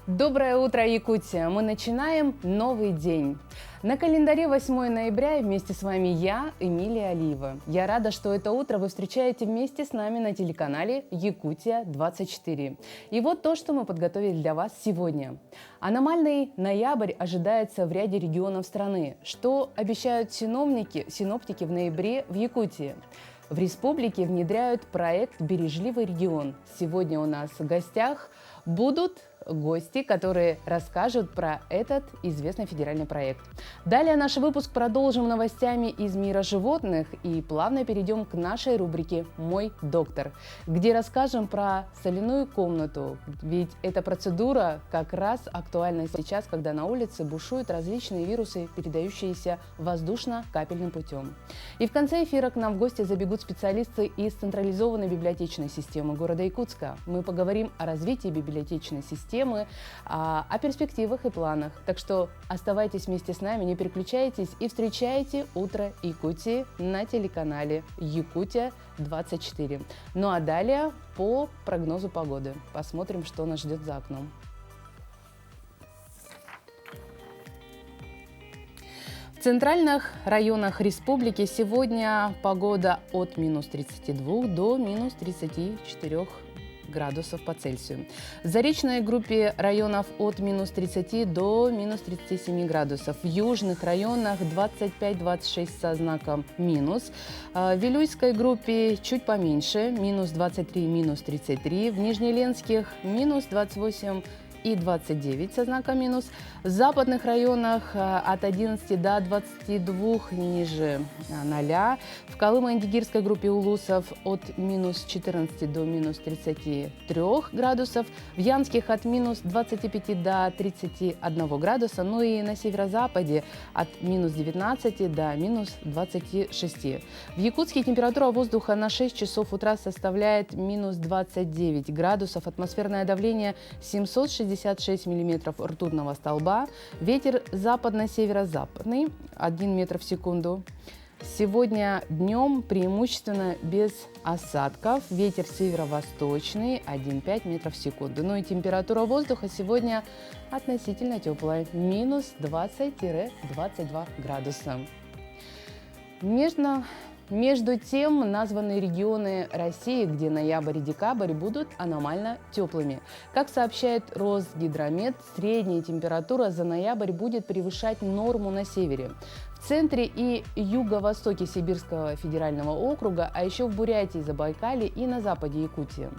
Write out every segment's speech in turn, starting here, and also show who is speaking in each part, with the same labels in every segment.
Speaker 1: Доброе утро, Якутия! Мы начинаем новый день. На календаре 8 ноября и вместе с вами я, Эмилия Алиева. Я рада, что это утро вы встречаете вместе с нами на телеканале Якутия-24. И вот то, что мы подготовили для вас сегодня. Аномальный ноябрь ожидается в ряде регионов страны. Что обещают синоптики в ноябре в Якутии? В республике внедряют проект «Бережливый регион». Сегодня у нас в гостях будут гости, которые расскажут про этот известный федеральный проект. Далее наш выпуск продолжим новостями из мира животных и плавно перейдем к нашей рубрике «Мой доктор», где расскажем про соляную комнату, ведь эта процедура как раз актуальна сейчас, когда на улице бушуют различные вирусы, передающиеся воздушно-капельным путем. И в конце эфира к нам в гости забегут специалисты из централизованной библиотечной системы города Якутска. Мы поговорим о развитии библиотечной системы, о перспективах и планах. Так что оставайтесь вместе с нами, не переключайтесь и встречайте «Утро Якутии» на телеканале Якутия-24. Ну а далее по прогнозу погоды. Посмотрим, что нас ждет за окном. В центральных районах республики сегодня погода от минус 32 до минус 34 градусов по Цельсию. В заречной группе районов от минус 30 до минус 37 градусов. В южных районах 25-26 со знаком минус. В Вилюйской группе чуть поменьше, минус 23, минус 33. В Нижнеленских минус 28 и 29 со знаком минус. В западных районах от 11 до 22 ниже 0. В Колымо-Индигирской группе улусов от минус 14 до минус 33 градусов. В Ямских от минус 25 до 31 градуса. Ну и на северо-западе от минус 19 до минус 26. В Якутске температура воздуха на 6 часов утра составляет минус 29 градусов. Атмосферное давление 766 миллиметров ртутного столба. Ветер западно-северо-западный 1 метр в секунду. Сегодня днем преимущественно без осадков. Ветер северо-восточный 1,5 метров в секунду. Ну и температура воздуха сегодня относительно теплая. Минус 20-22 градуса. Между тем, названные регионы России, где ноябрь и декабрь, будут аномально теплыми. Как сообщает Росгидромет, средняя температура за ноябрь будет превышать норму на севере. В центре и юго-востоке Сибирского федерального округа, а еще в Бурятии, Забайкалье и на западе Якутии.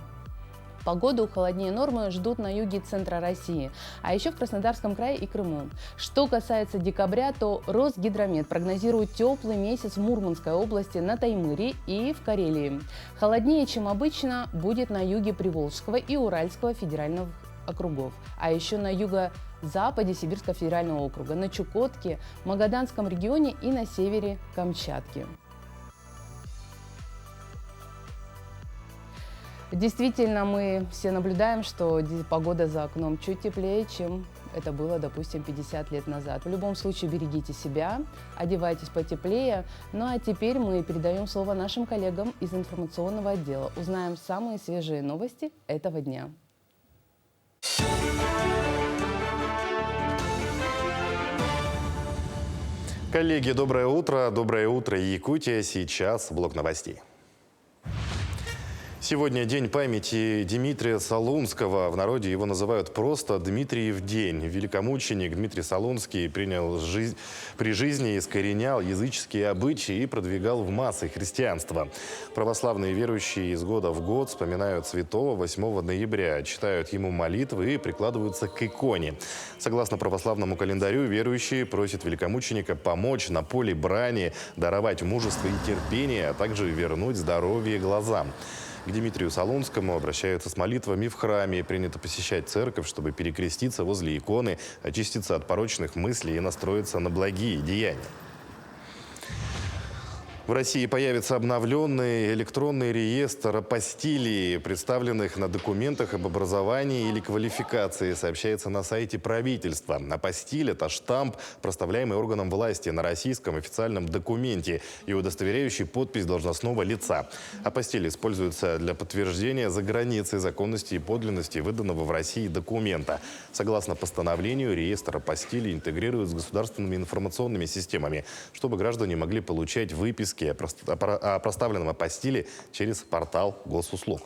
Speaker 1: Погоду холоднее нормы ждут на юге и центра России, а еще в Краснодарском крае и Крыму. Что касается декабря, то Росгидромет прогнозирует теплый месяц в Мурманской области, на Таймыре и в Карелии. Холоднее, чем обычно, будет на юге Приволжского и Уральского федеральных округов, а еще на юго-западе Сибирского федерального округа, на Чукотке, Магаданском регионе и на севере Камчатки. Действительно, мы все наблюдаем, что погода за окном чуть теплее, чем это было, допустим, 50 лет назад. В любом случае, берегите себя, одевайтесь потеплее. Ну а теперь мы передаем слово нашим коллегам из информационного отдела. Узнаем самые свежие новости этого дня.
Speaker 2: Коллеги, доброе утро. Доброе утро, Якутия. Сейчас блок новостей. Сегодня день памяти Дмитрия Солунского. В народе его называют просто Дмитриев день. Великомученик Дмитрий Солунский при жизни искоренял языческие обычаи и продвигал в массы христианство. Православные верующие из года в год вспоминают святого 8 ноября, читают ему молитвы и прикладываются к иконе. Согласно православному календарю, верующие просят великомученика помочь на поле брани, даровать мужество и терпение, а также вернуть здоровье глазам. К Дмитрию Солунскому обращаются с молитвами в храме. Принято посещать церковь, чтобы перекреститься возле иконы, очиститься от порочных мыслей и настроиться на благие деяния. В России появится обновленный электронный реестр апостилий, представленных на документах об образовании или квалификации, сообщается на сайте правительства. Апостиль – это штамп, проставляемый органом власти на российском официальном документе и удостоверяющий подпись должностного лица. Апостиль используется для подтверждения за границей законности и подлинности выданного в России документа. Согласно постановлению, реестр апостилий интегрируют с государственными информационными системами, чтобы граждане могли получать выписки о проставленном апостиле через портал госуслуг.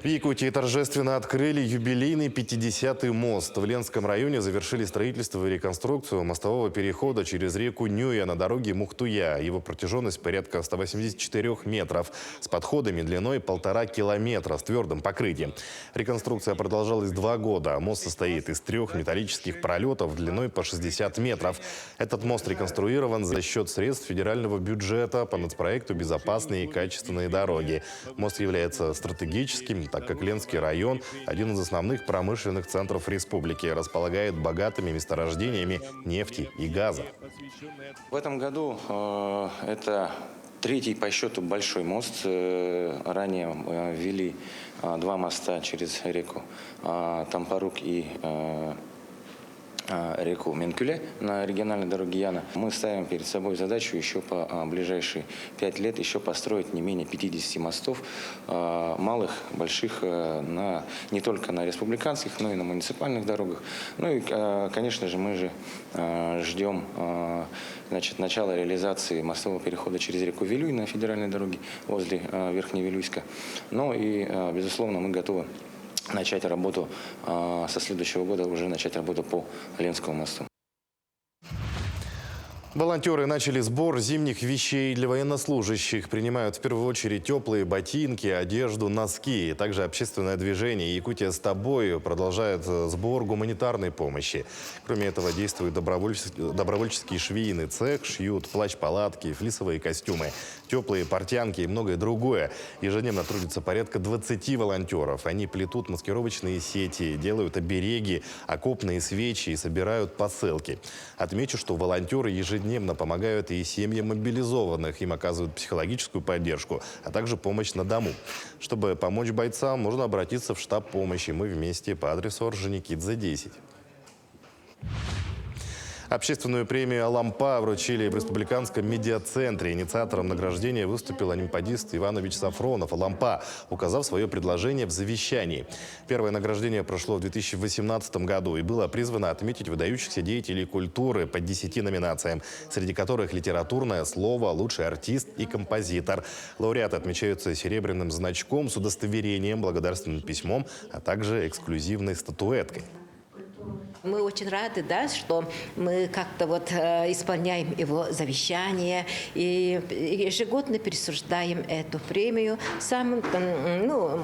Speaker 2: В Якутии торжественно открыли юбилейный 50-й мост. В Ленском районе завершили строительство и реконструкцию мостового перехода через реку Нюя на дороге Мухтуя. Его протяженность порядка 184 метров, с подходами длиной 1,5 километра, с твердым покрытием. Реконструкция продолжалась 2 года. Мост состоит из 3 металлических пролетов длиной по 60 метров. Этот мост реконструирован за счет средств федерального бюджета по нацпроекту «Безопасные и качественные дороги». Мост является стратегическим, так как Ленский район – один из основных промышленных центров республики, располагает богатыми месторождениями нефти и газа.
Speaker 3: В этом году это 3-й по счету большой мост. Ранее ввели 2 моста через реку Тампарук и реку Менкюле на региональной дороге Яна. Мы ставим перед собой задачу еще по ближайшие 5 лет еще построить не менее 50 мостов, малых, больших, не только на республиканских, но и на муниципальных дорогах. Ну и, конечно же, мы же ждем начала реализации мостового перехода через реку Вилюй на федеральной дороге возле Верхневилюйска. Ну и, безусловно, мы готовы начать работу со следующего года, уже начать работу по Ленскому мосту.
Speaker 2: Волонтеры начали сбор зимних вещей для военнослужащих. Принимают в первую очередь теплые ботинки, одежду, носки. Также общественное движение «Якутия с тобой» продолжает сбор гуманитарной помощи. Кроме этого, действует добровольческий швейный цех, шьют плащ-палатки, флисовые костюмы, теплые портянки и многое другое. Ежедневно трудится порядка 20 волонтеров. Они плетут маскировочные сети, делают обереги, окопные свечи и собирают посылки. Отмечу, что волонтеры ежедневно помогают и семьям мобилизованных. Им оказывают психологическую поддержку, а также помощь на дому. Чтобы помочь бойцам, можно обратиться в штаб помощи «Мы вместе» по адресу Орджоникидзе, 10. Общественную премию «Лампа» вручили в Республиканском медиацентре. Инициатором награждения выступил олимпиадист Иванович Сафронов, «Лампа», указав свое предложение в завещании. Первое награждение прошло в 2018 году и было призвано отметить выдающихся деятелей культуры по 10 номинациям, среди которых литературное слово, лучший артист и композитор. Лауреаты отмечаются серебряным значком с удостоверением, благодарственным письмом, а также эксклюзивной статуэткой.
Speaker 4: Мы очень рады, да, что мы как-то исполняем его завещание и ежегодно присуждаем эту премию самым,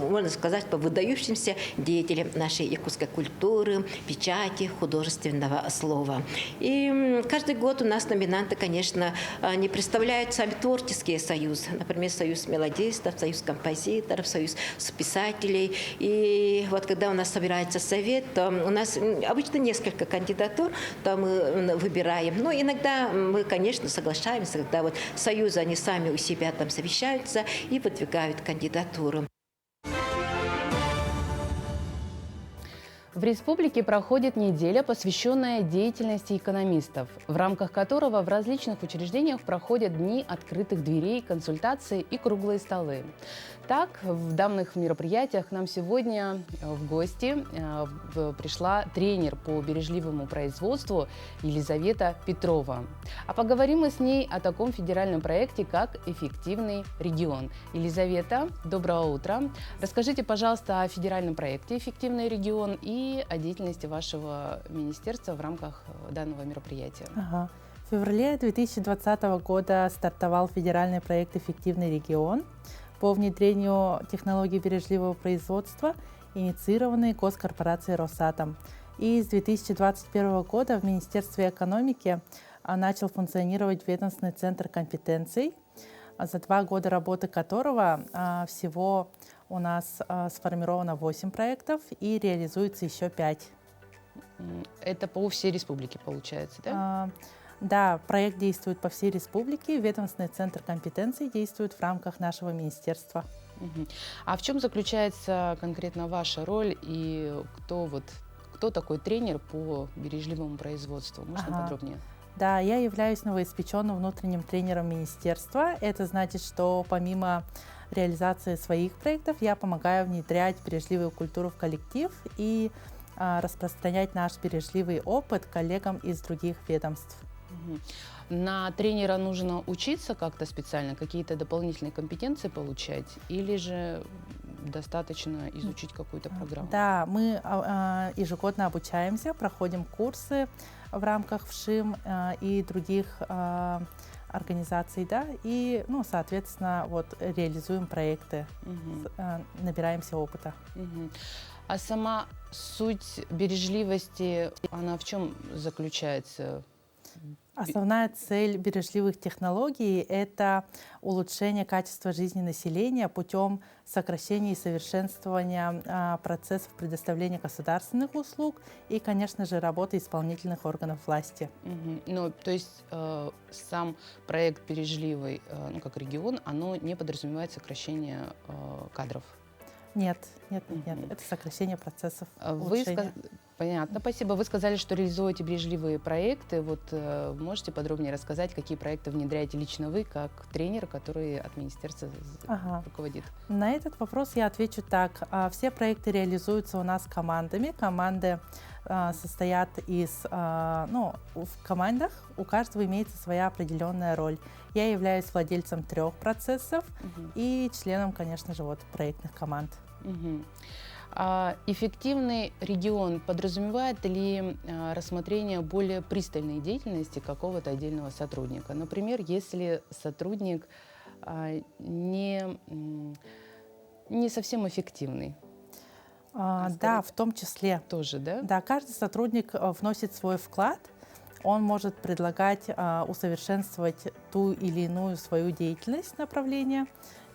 Speaker 4: можно сказать, по выдающимся деятелям нашей якутской культуры, печати, художественного слова. И каждый год у нас номинанты, конечно, не представляют сами творческие союзы, например, союз мелодистов, союз композиторов, союз писателей. И вот когда у нас собирается совет, то у нас обычно несколько кандидатур, то мы выбираем. Но иногда мы, конечно, соглашаемся, когда союзы, они сами у себя там совещаются и выдвигают кандидатуру.
Speaker 1: В республике проходит неделя, посвященная деятельности экономистов, в рамках которого в различных учреждениях проходят дни открытых дверей, консультации и круглые столы. Так, в данных мероприятиях к нам сегодня в гости пришла тренер по бережливому производству Елизавета Петрова. А поговорим мы с ней о таком федеральном проекте, как «Эффективный регион». Елизавета, доброго утра. Расскажите, пожалуйста, о федеральном проекте «Эффективный регион» и о деятельности вашего министерства в рамках данного мероприятия.
Speaker 5: В феврале 2020 года стартовал федеральный проект «Эффективный регион» по внедрению технологий бережливого производства, инициированный госкорпорацией «Росатом». И с 2021 года в Министерстве экономики начал функционировать ведомственный центр компетенций, за 2 года работы которого всего у нас сформировано 8 проектов и реализуется еще 5.
Speaker 1: Это по всей республике получается, да?
Speaker 5: Да, проект действует по всей республике. Ведомственный центр компетенций действует в рамках нашего министерства.
Speaker 1: Мгм. А в чем заключается конкретно ваша роль и кто такой тренер по бережливому производству? Можно
Speaker 5: Ага.
Speaker 1: подробнее?
Speaker 5: Да, я являюсь новоиспеченным внутренним тренером министерства. Это значит, что помимо реализации своих проектов, я помогаю внедрять бережливую культуру в коллектив и распространять наш бережливый опыт коллегам из других ведомств.
Speaker 1: Мгм. На тренера нужно учиться как-то специально, какие-то дополнительные компетенции получать, или же достаточно изучить какую-то программу?
Speaker 5: Да, мы ежегодно обучаемся, проходим курсы в рамках ВШИМ и других организаций, да, и, ну, соответственно, вот реализуем проекты,
Speaker 1: Мгм.
Speaker 5: набираемся опыта.
Speaker 1: Мгм. А сама суть бережливости, она в чем заключается?
Speaker 5: Основная цель бережливых технологий — это улучшение качества жизни населения путем сокращения и совершенствования процессов предоставления государственных услуг и, конечно же, работы исполнительных органов власти.
Speaker 1: Мгм. Ну, то есть сам проект «Бережливый», ну, как регион, оно не подразумевает сокращение кадров.
Speaker 5: Нет, нет, нет, нет.
Speaker 1: Мгм.
Speaker 5: Это сокращение процессов
Speaker 1: Вы
Speaker 5: улучшения.
Speaker 1: Понятно, спасибо. Вы сказали, что реализуете бережливые проекты. Вот можете подробнее рассказать, какие проекты внедряете лично вы, как тренер, который от министерства
Speaker 5: Ага.
Speaker 1: руководит?
Speaker 5: На этот вопрос я отвечу так. Все проекты реализуются у нас командами. Команды состоят из, ну, в командах у каждого имеется своя определенная роль. Я являюсь владельцем 3 процессов
Speaker 1: Мгм.
Speaker 5: и членом, конечно же, вот проектных команд.
Speaker 1: Мгм. А эффективный регион подразумевает ли рассмотрение более пристальной деятельности какого-то отдельного сотрудника? Например, если сотрудник не совсем эффективный,
Speaker 5: Да,
Speaker 1: скорее
Speaker 5: в том числе.
Speaker 1: тоже, да?
Speaker 5: Да, каждый сотрудник вносит свой вклад. Он может предлагать усовершенствовать ту или иную свою деятельность, направление.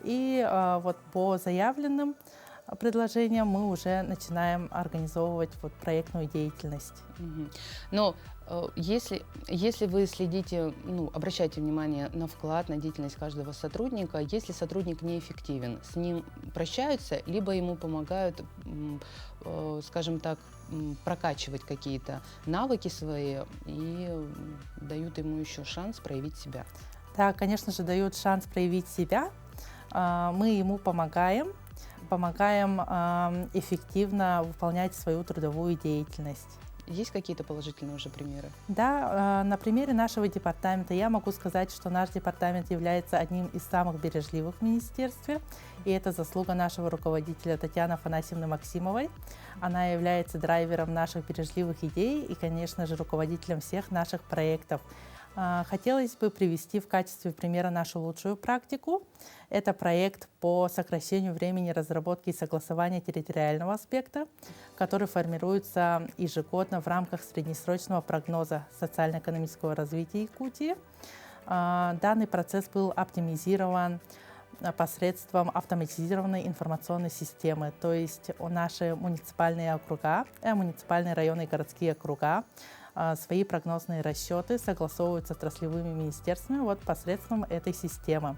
Speaker 5: И вот по заявленным предложениям мы уже начинаем организовывать вот проектную деятельность.
Speaker 1: Мгм. Но если вы следите, ну, обращайте внимание на вклад, на деятельность каждого сотрудника, если сотрудник неэффективен, с ним прощаются, либо ему помогают, скажем так, прокачивать какие-то навыки свои и дают ему еще шанс проявить себя.
Speaker 5: Да, конечно же, дают шанс проявить себя. Мы ему помогаем эффективно выполнять свою трудовую деятельность.
Speaker 1: Есть какие-то положительные уже примеры?
Speaker 5: Да, на примере нашего департамента я могу сказать, что наш департамент является одним из самых бережливых в министерстве, и это заслуга нашего руководителя Татьяны Афанасьевны Максимовой. Она является драйвером наших бережливых идей и, конечно же, руководителем всех наших проектов. Хотелось бы привести в качестве примера нашу лучшую практику. Это проект по сокращению времени разработки и согласования территориального аспекта, который формируется ежегодно в рамках среднесрочного прогноза социально-экономического развития Якутии. Данный процесс был оптимизирован посредством автоматизированной информационной системы, то есть наши муниципальные округа, муниципальные районы и городские округа свои прогнозные расчеты согласовывают с отраслевыми министерствами вот посредством этой системы.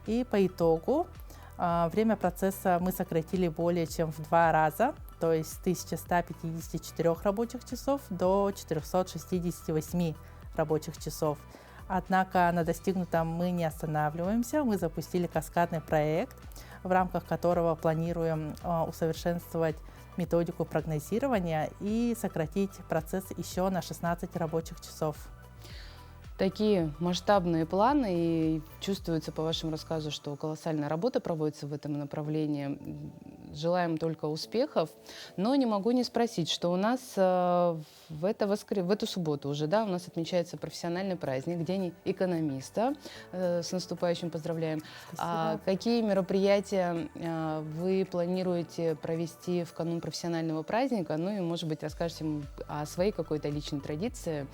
Speaker 5: И по итогу время процесса мы сократили более чем в 2 раза, то есть с 1154 рабочих часов до 468 рабочих часов. Однако на достигнутом мы не останавливаемся. Мы запустили каскадный проект, в рамках которого планируем усовершенствовать методику прогнозирования и сократить процесс еще на 16 рабочих часов.
Speaker 1: Такие масштабные планы, и чувствуется по вашему рассказу, что колоссальная работа проводится в этом направлении. Желаем только успехов, но не могу не спросить, что у нас в эту субботу уже, да, у нас отмечается профессиональный праздник, День экономиста. С наступающим поздравляем.
Speaker 5: Спасибо.
Speaker 1: Какие мероприятия вы планируете провести в канун профессионального праздника? Ну и, может быть, расскажете о своей какой-то личной традиции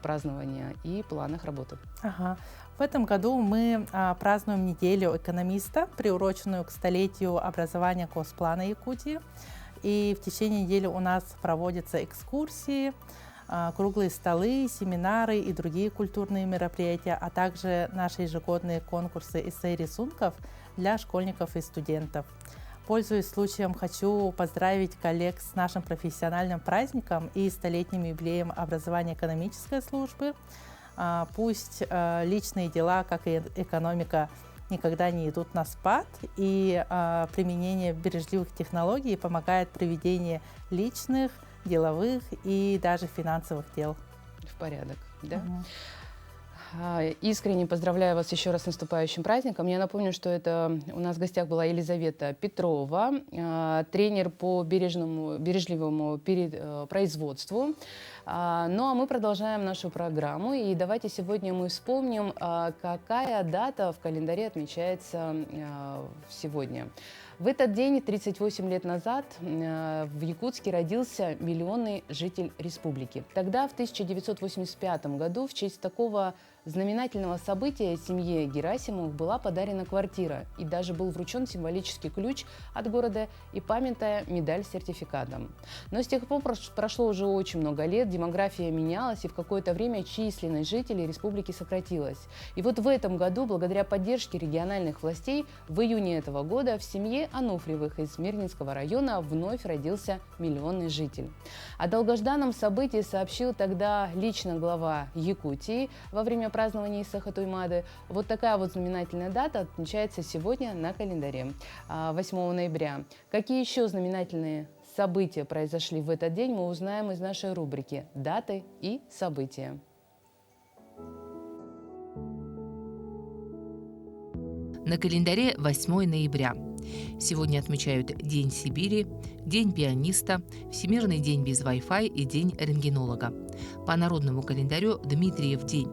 Speaker 1: празднования и планах работы.
Speaker 5: Ага. В этом году мы празднуем неделю экономиста, приуроченную к столетию образования Госплана Якутии. И в течение недели у нас проводятся экскурсии, круглые столы, семинары и другие культурные мероприятия, а также наши ежегодные конкурсы эссе и рисунков для школьников и студентов. Пользуясь случаем, хочу поздравить коллег с нашим профессиональным праздником и столетним юбилеем образования экономической службы. Пусть личные дела, как и экономика, никогда не идут на спад, и применение бережливых технологий помогает при ведении личных, деловых и даже финансовых дел.
Speaker 1: В порядок, да? Искренне поздравляю вас еще раз с наступающим праздником. Я напомню, что это у нас в гостях была Елизавета Петрова, тренер по бережливому производству. Ну а мы продолжаем нашу программу. И давайте сегодня мы вспомним, какая дата в календаре отмечается сегодня. В этот день, 38 лет назад, в Якутске родился миллионный житель республики. Тогда, в 1985 году, в честь такого знаменательного события семье Герасимовых была подарена квартира, и даже был вручен символический ключ от города и памятная медаль с сертификатом. Но с тех пор прошло уже очень много лет, демография менялась, и в какое-то время численность жителей республики сократилась. И вот в этом году, благодаря поддержке региональных властей, в июне этого года в семье Ануфриевых из Мирнинского района вновь родился миллионный житель. О долгожданном событии сообщил тогда лично глава Якутии во время празднования Исаха Туймады. Вот такая вот знаменательная дата отмечается сегодня на календаре, 8 ноября. Какие еще знаменательные события произошли в этот день, мы узнаем из нашей рубрики «Даты и события».
Speaker 6: На календаре 8 ноября. Сегодня отмечают День Сибири, День пианиста, Всемирный день без Wi-Fi и День рентгенолога. По народному календарю Дмитриев день.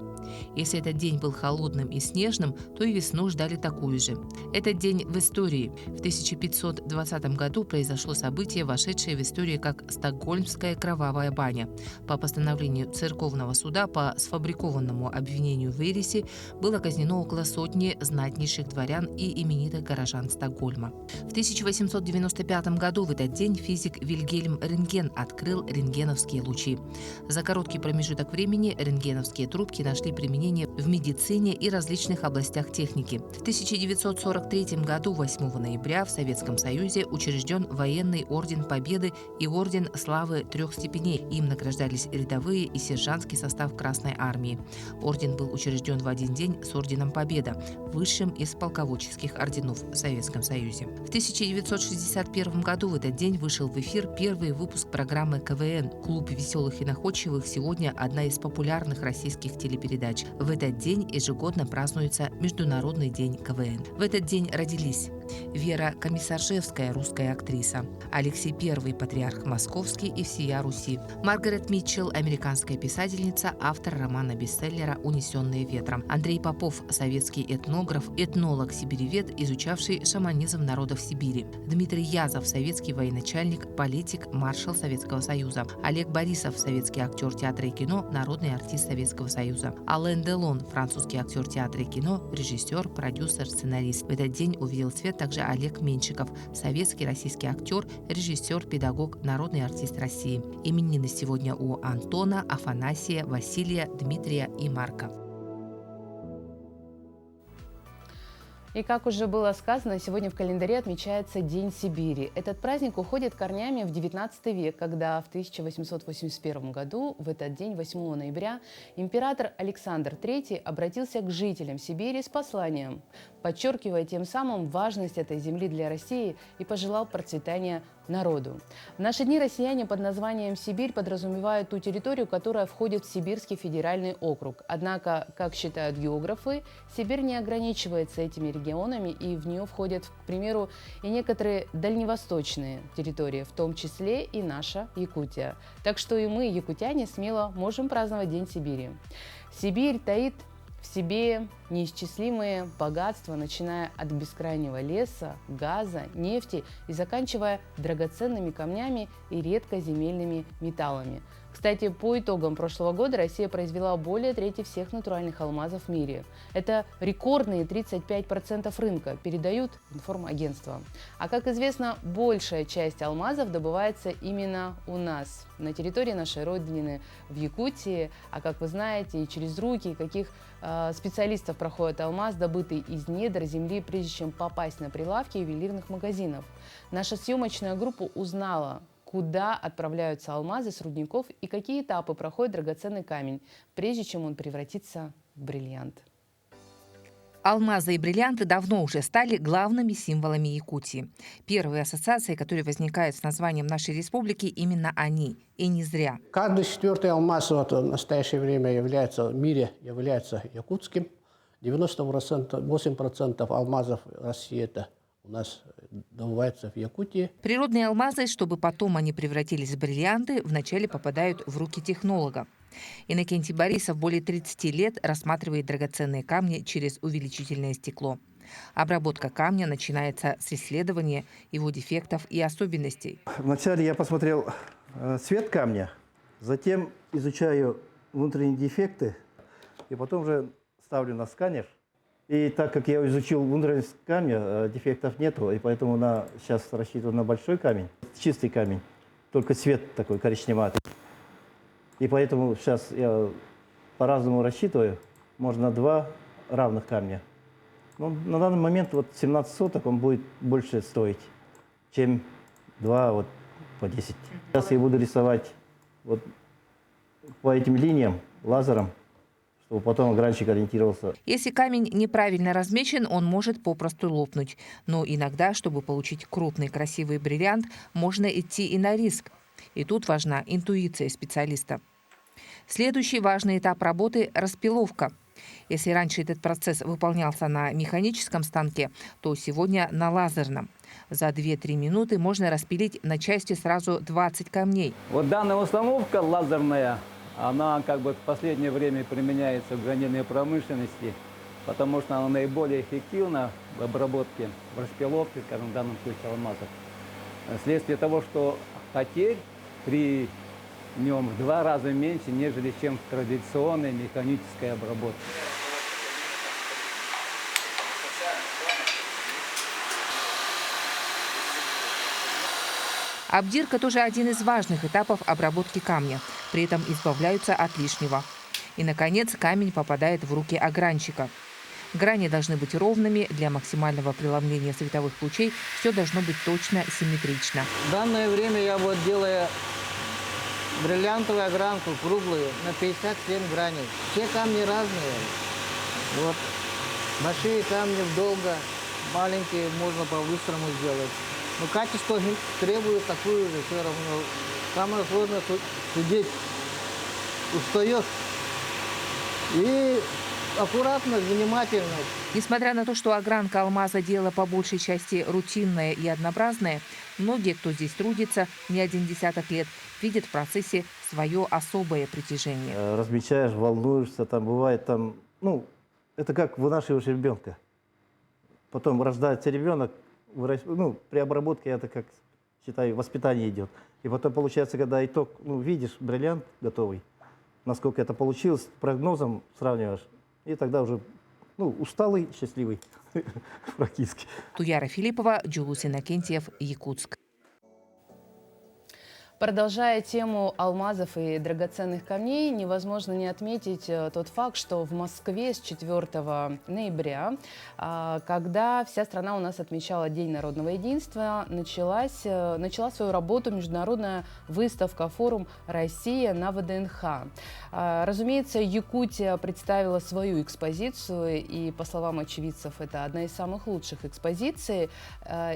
Speaker 6: Если этот день был холодным и снежным, то и весну ждали такую же. Этот день в истории. В 1520 году произошло событие, вошедшее в историю как Стокгольмская кровавая баня. По постановлению церковного суда по сфабрикованному обвинению в ереси было казнено около сотни знатнейших дворян и именитых горожан Стокгольма. В 1895 году в этот день физик Вильгельм Рентген открыл рентгеновские лучи. За короткий промежуток времени рентгеновские трубки нашли применение в медицине и различных областях техники. В 1943 году, 8 ноября, в Советском Союзе учрежден военный орден Победы и орден Славы 3 степеней. Им награждались рядовые и сержантский состав Красной Армии. Орден был учрежден в один день с орденом Победа, высшим из полководческих орденов в Советском Союзе. В 1961 году в этот день вышел в эфир первый выпуск программы КВН. Клуб веселых и находчивых сегодня одна из популярных российских телепередач. В этот день ежегодно празднуется Международный день КВН. В этот день родились Вера Комиссаржевская, русская актриса, Алексей I, патриарх Московский и всея Руси, Маргарет Митчелл, американская писательница, автор романа-бестселлера «Унесенные ветром», Андрей Попов, советский этнограф, этнолог, сибиревед, изучавший шаманизм народов Сибири, Дмитрий Язов, советский военачальник, политик, маршал Советского Союза, Олег Борисов, советский актер театра и кино, народный артист Советского Союза, Ален Делон, французский актер театра и кино, режиссер, продюсер, сценарист. В этот день увидел свет также Олег Меньшиков, советский российский актер, режиссер, педагог, народный артист России. Именины сегодня у Антона, Афанасия, Василия, Дмитрия и Марка.
Speaker 1: И как уже было сказано, сегодня в календаре отмечается День Сибири. Этот праздник уходит корнями в XIX век, когда в 1881 году, в этот день, 8 ноября, император Александр III обратился к жителям Сибири с посланием, подчеркивая тем самым важность этой земли для России, и пожелал процветания народу. В наши дни россияне под названием Сибирь подразумевают ту территорию, которая входит в Сибирский федеральный округ. Однако, как считают географы, Сибирь не ограничивается этими регионами, и в нее входят, к примеру, и некоторые дальневосточные территории, в том числе и наша Якутия. Так что и мы, якутяне, смело можем праздновать День Сибири. Сибирь таит в себе неисчислимые богатства, начиная от бескрайнего леса, газа, нефти и заканчивая драгоценными камнями и редкоземельными металлами. Кстати, по итогам прошлого года Россия произвела более трети всех натуральных алмазов в мире. Это рекордные 35% рынка, передают информагентства. А как известно, большая часть алмазов добывается именно у нас, на территории нашей родины, в Якутии. А как вы знаете, и через руки каких специалистов проходит алмаз, добытый из недр земли, прежде чем попасть на прилавки ювелирных магазинов. Наша съемочная группа узнала, куда отправляются алмазы с рудников и какие этапы проходит драгоценный камень, прежде чем он превратится в бриллиант.
Speaker 6: Алмазы и бриллианты давно уже стали главными символами Якутии. Первые ассоциации, которые возникают с названием нашей республики, именно они. И не зря.
Speaker 7: Каждый четвертый алмаз в настоящее время в мире является якутским. 98% алмазов России это у нас добывается в Якутии.
Speaker 6: Природные алмазы, чтобы потом они превратились в бриллианты, вначале попадают в руки технолога. Иннокентий Борисов более 30 лет рассматривает драгоценные камни через увеличительное стекло. Обработка камня начинается с исследования его дефектов и особенностей.
Speaker 8: Вначале я посмотрел цвет камня, затем изучаю внутренние дефекты, и потом уже ставлю на сканер. И так как я изучил внутренность камня, дефектов нету, и поэтому сейчас рассчитываю на большой камень, чистый камень, только цвет такой коричневатый. И поэтому сейчас я по-разному рассчитываю, можно 2 равных камня. Но на данный момент 17 соток он будет больше стоить, чем 2 по 10. Сейчас я буду рисовать по этим линиям лазером, чтобы потом огранщик ориентировался.
Speaker 6: Если камень неправильно размечен, он может попросту лопнуть. Но иногда, чтобы получить крупный красивый бриллиант, можно идти и на риск. И тут важна интуиция специалиста. Следующий важный этап работы – распиловка. Если раньше этот процесс выполнялся на механическом станке, то сегодня на лазерном. За 2-3 минуты можно распилить на части сразу 20 камней.
Speaker 9: Данная установка лазерная, она в последнее время применяется в гранильной промышленности, потому что она наиболее эффективна в обработке, в распиловке, скажем, в данном случае алмазов. Вследствие того, что потерь при нем в 2 раза меньше, нежели чем в традиционной механической обработке.
Speaker 6: Обдирка тоже один из важных этапов обработки камня. При этом избавляются от лишнего. И, наконец, камень попадает в руки огранщика. Грани должны быть ровными. Для максимального преломления световых лучей все должно быть точно, симметрично.
Speaker 10: В данное время я делаю бриллиантовую огранку круглую на 57 граней. Все камни разные. Большие камни долго, маленькие можно по-быстрому сделать. Но качество требует такую же все равно. Самое сложное судить. Устаешь. И аккуратно, внимательно.
Speaker 6: Несмотря на то, что огранка алмаза дело по большей части рутинное и однообразное, многие, кто здесь трудится не один десяток лет, видят в процессе свое особое притяжение.
Speaker 8: Размечаешь, волнуешься, бывает это как вынашиваешь ребенка. Потом рождается ребенок, при обработке это, как считаю, воспитание идет. И потом получается, когда итог, видишь бриллиант готовый, насколько это получилось, с прогнозом сравниваешь, и тогда уже усталый, счастливый практически.
Speaker 6: Туяра Филиппова, Джулус Иннокентьев, Якутск.
Speaker 1: Продолжая тему алмазов и драгоценных камней, невозможно не отметить тот факт, что в Москве с 4 ноября, когда вся страна у нас отмечала День народного единства, начала свою работу международная выставка «Форум Россия» на ВДНХ. Разумеется, Якутия представила свою экспозицию, и, по словам очевидцев, это одна из самых лучших экспозиций.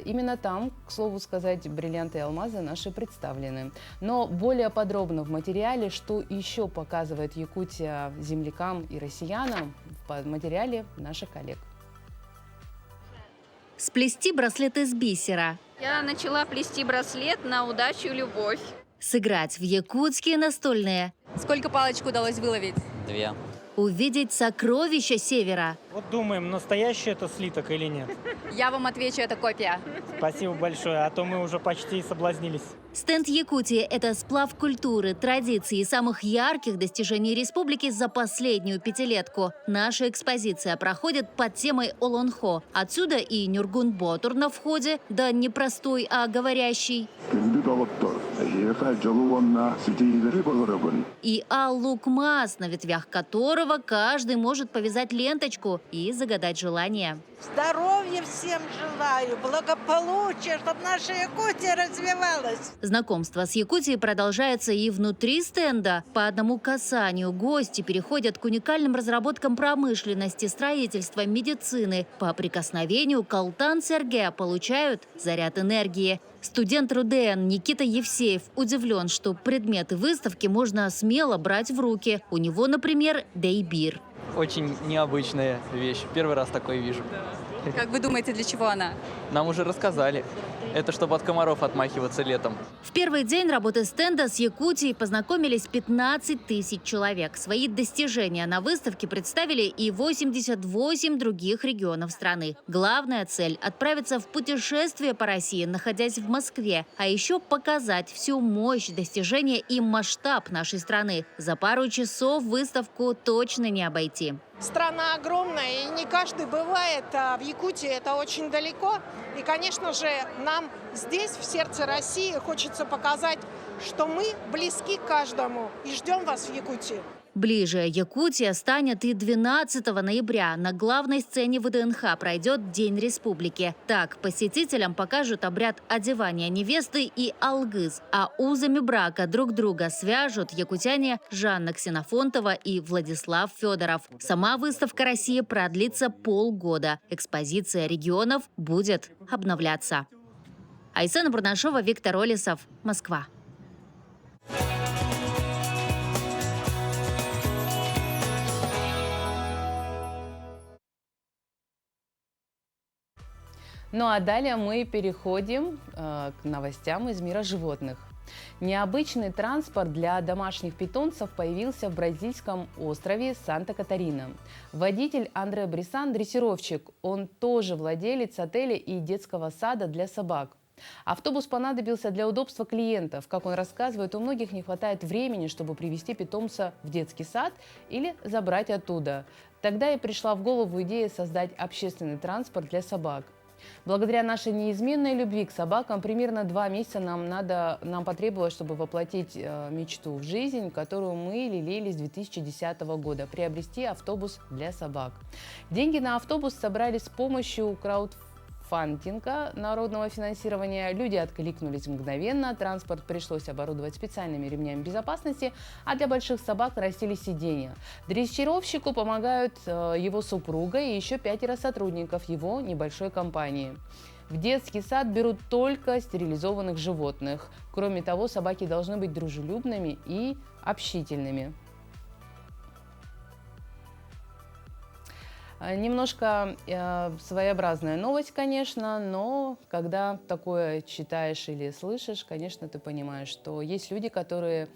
Speaker 1: Именно там, к слову сказать, бриллианты и алмазы наши представлены. Но более подробно в материале, что еще показывает Якутия землякам и россиянам, в материале наших коллег.
Speaker 11: Сплести браслет из бисера.
Speaker 12: Я начала плести браслет на удачу и любовь.
Speaker 11: Сыграть в якутские настольные.
Speaker 12: Сколько палочек удалось выловить?
Speaker 13: 2.
Speaker 11: Увидеть сокровища севера.
Speaker 13: Вот думаем, настоящий это слиток или нет.
Speaker 12: Я вам отвечу, это копия.
Speaker 13: Спасибо большое, а то мы уже почти соблазнились.
Speaker 11: Стенд Якутии – это сплав культуры, традиций и самых ярких достижений республики за последнюю пятилетку. Наша экспозиция проходит под темой Олонхо. Отсюда и Нюргун-Ботур на входе, да не простой, а говорящий. И Ал-Лукмас, на ветвях которого каждый может повязать ленточку и загадать желание.
Speaker 14: Здоровья всем желаю, благополучия, чтобы наша Якутия развивалась.
Speaker 11: Знакомство с Якутией продолжается и внутри стенда. По одному касанию гости переходят к уникальным разработкам промышленности, строительства, медицины. По прикосновению к Алтан-Серге получают заряд энергии. Студент РУДН Никита Евсеев удивлен, что предметы выставки можно смело брать в руки. У него, например, бейбир.
Speaker 15: Очень необычная вещь. Первый раз такое вижу.
Speaker 12: Как вы думаете, для чего она?
Speaker 15: Нам уже рассказали. Это чтобы от комаров отмахиваться летом.
Speaker 11: В первый день работы стенда с Якутией познакомились 15 тысяч человек. Свои достижения на выставке представили и 88 других регионов страны. Главная цель – отправиться в путешествие по России, находясь в Москве. А еще показать всю мощь достижения и масштаб нашей страны. За пару часов выставку точно не обойти.
Speaker 14: Страна огромная, и не каждый бывает, а в Якутии это очень далеко. И, конечно же, нам здесь, в сердце России, хочется показать, что мы близки к каждому и ждем вас в Якутии.
Speaker 11: Ближе Якутия станет и 12 ноября. На главной сцене ВДНХ пройдет День Республики. Так посетителям покажут обряд одевания невесты и алгыз. А узами брака друг друга свяжут якутяне Жанна Ксенофонтова и Владислав Федоров. Сама выставка России продлится полгода. Экспозиция регионов будет обновляться. Айсена Бурнашова, Виктор Олесов, Москва.
Speaker 1: Ну а далее мы переходим к новостям из мира животных. Необычный транспорт для домашних питомцев появился в бразильском острове Санта-Катарина. Водитель Андре Брисан – дрессировщик. Он тоже владелец отеля и детского сада для собак. Автобус понадобился для удобства клиентов. Как он рассказывает, у многих не хватает времени, чтобы привезти питомца в детский сад или забрать оттуда. Тогда и пришла в голову идея создать общественный транспорт для собак. Благодаря нашей неизменной любви к собакам примерно 2 месяца нам потребовалось, чтобы воплотить мечту в жизнь, которую мы лелеяли с 2010 года – приобрести автобус для собак. Деньги на автобус собрали с помощью краудфандинга, народного финансирования. Люди откликнулись мгновенно, транспорт пришлось оборудовать специальными ремнями безопасности, а для больших собак нарастили сиденья. Дрессировщику помогают его супруга и еще 5 сотрудников его небольшой компании. В детский сад берут только стерилизованных животных. Кроме того, собаки должны быть дружелюбными и общительными. Немножко своеобразная новость, конечно, но когда такое читаешь или слышишь, конечно, ты понимаешь, что есть люди, которые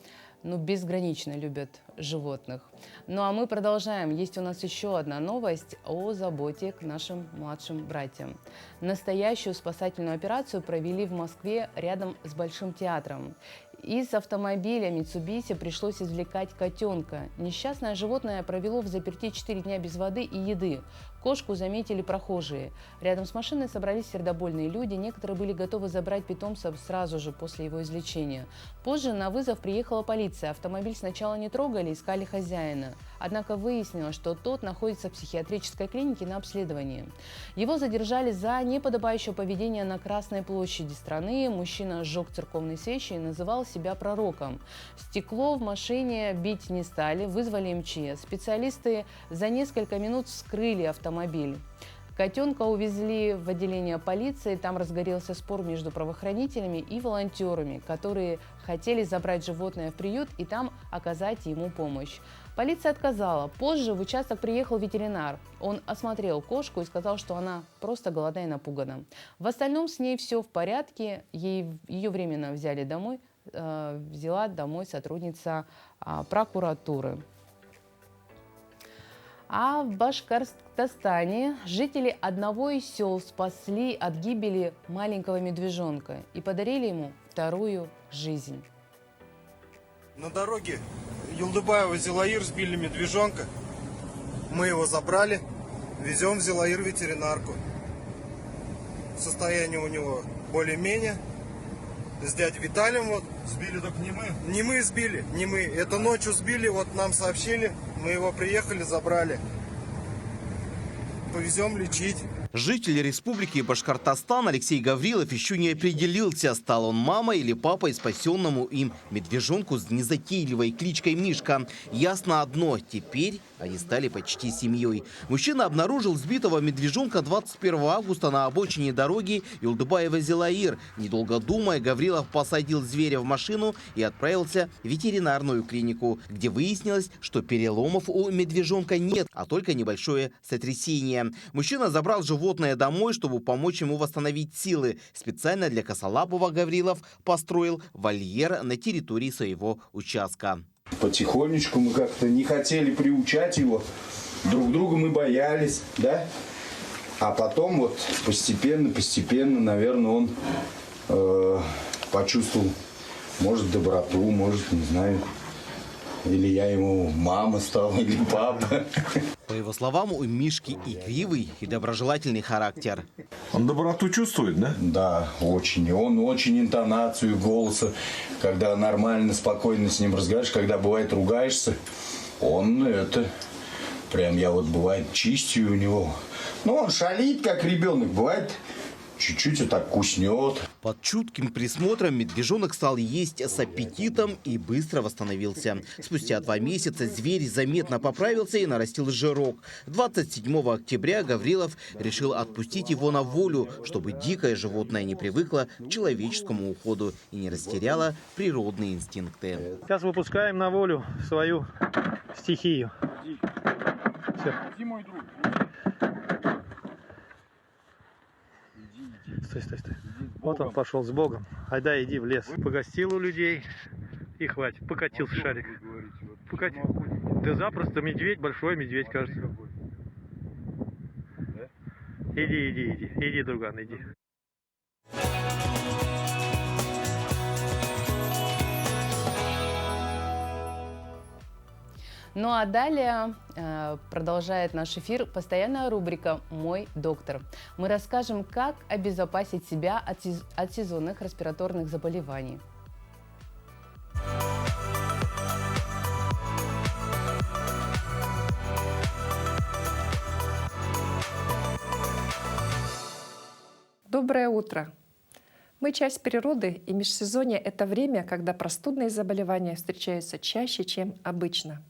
Speaker 1: безгранично любят животных. Ну а мы продолжаем. Есть у нас еще одна новость о заботе к нашим младшим братьям. Настоящую спасательную операцию провели в Москве рядом с Большим театром. Из автомобиля Mitsubishi пришлось извлекать котенка. Несчастное животное провело в заперти 4 дня без воды и еды. Кошку заметили прохожие. Рядом с машиной собрались сердобольные люди. Некоторые были готовы забрать питомца сразу же после его излечения. Позже на вызов приехала полиция. Автомобиль сначала не трогали, искали хозяина. Однако выяснилось, что тот находится в психиатрической клинике на обследовании. Его задержали за неподобающее поведение на Красной площади страны. Мужчина сжег церковные свечи и называл себя пророком. Стекло в машине бить не стали, вызвали МЧС. Специалисты за несколько минут вскрыли автомобиль. Котенка увезли в отделение полиции. Там разгорелся спор между правоохранителями и волонтерами, которые хотели забрать животное в приют и там оказать ему помощь. Полиция отказала. Позже в участок приехал ветеринар. Он осмотрел кошку и сказал, что она просто голодна и напугана. В остальном с ней все в порядке. Ее временно взяли домой, взяла домой сотрудница прокуратуры. А в Башкортостане жители одного из сел спасли от гибели маленького медвежонка и подарили ему вторую жизнь.
Speaker 16: На дороге Юлдыбаева-Зилаир сбили медвежонка. Мы его забрали, везем в Зилаир ветеринарку. Состояние у него более-менее. С дядей Виталием вот.
Speaker 17: Сбили так не мы?
Speaker 16: Не мы сбили, не мы. Это ночью сбили, вот нам сообщили. Мы его приехали, забрали. Повезем лечить.
Speaker 18: Житель Республики Башкортостан Алексей Гаврилов еще не определился, стал он мамой или папой спасенному им медвежонку с незатейливой кличкой Мишка. Ясно одно – теперь они стали почти семьей. Мужчина обнаружил сбитого медвежонка 21 августа на обочине дороги Юлдыбаева-Зилаир. Недолго думая, Гаврилов посадил зверя в машину и отправился в ветеринарную клинику, где выяснилось, что переломов у медвежонка нет, а только небольшое сотрясение. Мужчина забрал животное домой, чтобы помочь ему восстановить силы. Специально для косолапого Гаврилов построил вольер на территории своего участка.
Speaker 17: Потихонечку мы как-то не хотели приучать его. Друг друга мы боялись, да? А потом вот постепенно, наверное, он почувствовал, может, доброту, может, не знаю. Или я ему мама стала, или папа.
Speaker 18: По его словам, у Мишки игривый и доброжелательный характер.
Speaker 17: Он доброту чувствует, да?
Speaker 16: Да, очень. Он очень интонацию голоса, когда нормально, спокойно с ним разговариваешь, когда бывает ругаешься, он это... Прям я вот бывает чистью у него. Ну, он шалит, как ребенок, бывает... Чуть-чуть вот так куснет.
Speaker 18: Под чутким присмотром медвежонок стал есть с аппетитом и быстро восстановился. Спустя 2 месяца зверь заметно поправился и нарастил жирок. 27 октября Гаврилов решил отпустить его на волю, чтобы дикое животное не привыкло к человеческому уходу и не растеряло природные инстинкты.
Speaker 13: Сейчас выпускаем на волю свою стихию. Все.
Speaker 17: Иди, мой друг.
Speaker 13: Стой. Вот он пошел с Богом. Айда, иди в лес. Погостил у людей и хватит. Покатился шарик. Да запросто медведь, большой медведь, кажется. Иди, друган, иди.
Speaker 1: Ну а далее продолжает наш эфир постоянная рубрика «Мой доктор». Мы расскажем, как обезопасить себя от сезонных респираторных заболеваний.
Speaker 19: Доброе утро! Мы часть природы, и межсезонье – это время, когда простудные заболевания встречаются чаще, чем обычно.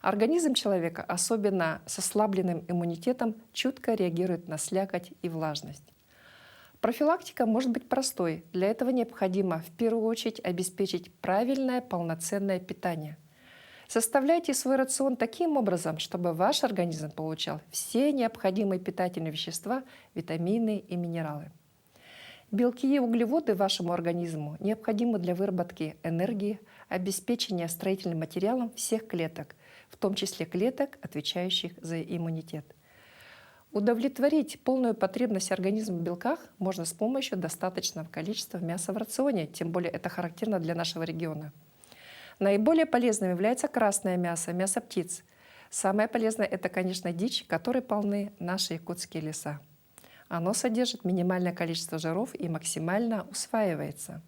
Speaker 19: Организм человека, особенно с ослабленным иммунитетом, чутко реагирует на слякоть и влажность. Профилактика может быть простой. Для этого необходимо в первую очередь обеспечить правильное полноценное питание. Составляйте свой рацион таким образом, чтобы ваш организм получал все необходимые питательные вещества, витамины и минералы. Белки и углеводы вашему организму необходимы для выработки энергии, обеспечения строительным материалом всех клеток, в том числе клеток, отвечающих за иммунитет. Удовлетворить полную потребность организма в белках можно с помощью достаточного количества мяса в рационе, тем более это характерно для нашего региона. Наиболее полезным является красное мясо, мясо птиц. Самое полезное – это, конечно, дичь, которой полны наши якутские леса. Оно содержит минимальное количество жиров и максимально усваивается.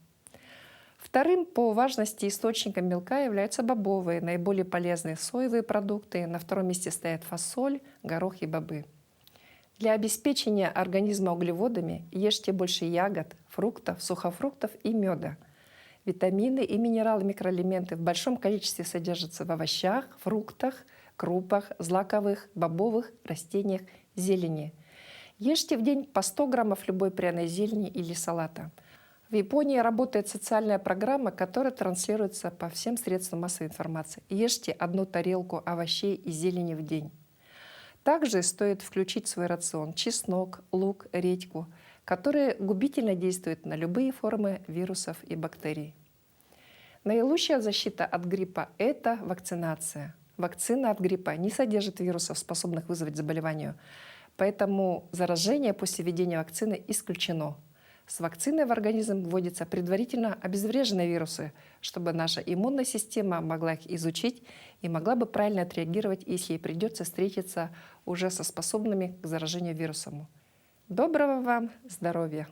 Speaker 19: Вторым по важности источником белка являются бобовые, наиболее полезные соевые продукты. На втором месте стоят фасоль, горох и бобы. Для обеспечения организма углеводами ешьте больше ягод, фруктов, сухофруктов и меда. Витамины и минералы, микроэлементы в большом количестве содержатся в овощах, фруктах, крупах, злаковых, бобовых, растениях, зелени. Ешьте в день по 100 граммов любой пряной зелени или салата. В Японии работает социальная программа, которая транслируется по всем средствам массовой информации. Ешьте 1 тарелку овощей и зелени в день. Также стоит включить в свой рацион чеснок, лук, редьку, которые губительно действуют на любые формы вирусов и бактерий. Наилучшая защита от гриппа – это вакцинация. Вакцина от гриппа не содержит вирусов, способных вызвать заболевание. Поэтому заражение после введения вакцины исключено. С вакциной в организм вводятся предварительно обезвреженные вирусы, чтобы наша иммунная система могла их изучить и могла бы правильно отреагировать, если ей придется встретиться уже со способными к заражению вирусом. Доброго вам здоровья!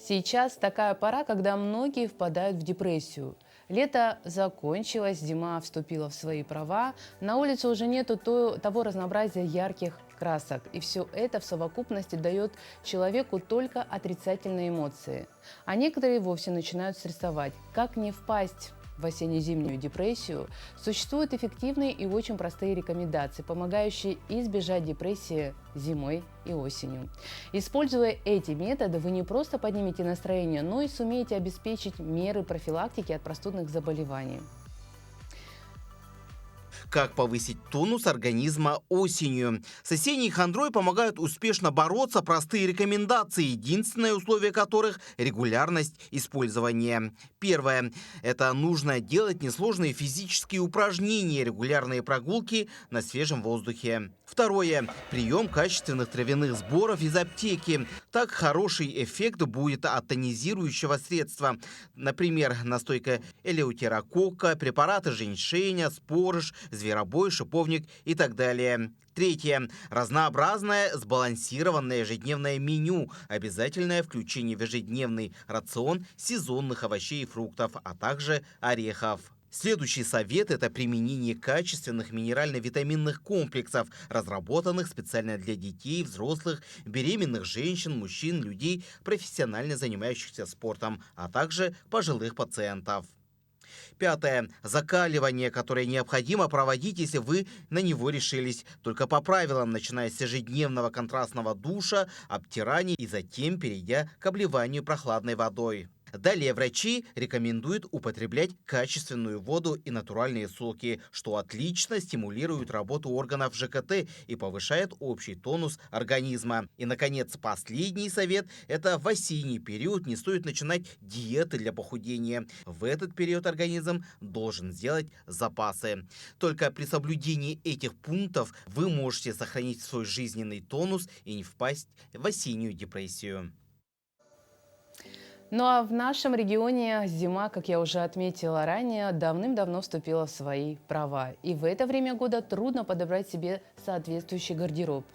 Speaker 1: Сейчас такая пора, когда многие впадают в депрессию. Лето закончилось, зима вступила в свои права, на улице уже нету того разнообразия ярких красок. И все это в совокупности дает человеку только отрицательные эмоции. А некоторые вовсе начинают стрессовать. Как не впасть в осенне-зимнюю депрессию? Существуют эффективные и очень простые рекомендации, помогающие избежать депрессии зимой и осенью. Используя эти методы, вы не просто поднимете настроение, но и сумеете обеспечить меры профилактики от простудных заболеваний.
Speaker 18: Как повысить тонус организма осенью? С осенней хандрой помогают успешно бороться простые рекомендации, единственное условие которых – регулярность использования. Первое – это нужно делать несложные физические упражнения, регулярные прогулки на свежем воздухе. Второе – прием качественных травяных сборов из аптеки. Так хороший эффект будет от тонизирующего средства. Например, настойка элеутерококка, препараты женьшеня, спорыш, зверобой, шиповник и так далее. Третье. Разнообразное, сбалансированное ежедневное меню. Обязательное включение в ежедневный рацион сезонных овощей и фруктов, а также орехов. Следующий совет – это применение качественных минерально-витаминных комплексов, разработанных специально для детей, взрослых, беременных женщин, мужчин, людей, профессионально занимающихся спортом, а также пожилых пациентов. Пятое. Закаливание, которое необходимо проводить, если вы на него решились. Только по правилам, начиная с ежедневного контрастного душа, обтирания и затем перейдя к обливанию прохладной водой. Далее врачи рекомендуют употреблять качественную воду и натуральные соки, что отлично стимулирует работу органов ЖКТ и повышает общий тонус организма. И, наконец, последний совет – это в осенний период не стоит начинать диеты для похудения. В этот период организм должен сделать запасы. Только при соблюдении этих пунктов вы можете сохранить свой жизненный тонус и не впасть в осеннюю депрессию.
Speaker 1: Ну а в нашем регионе зима, как я уже отметила ранее, давным-давно вступила в свои права. И в это время года трудно подобрать себе соответствующий гардероб.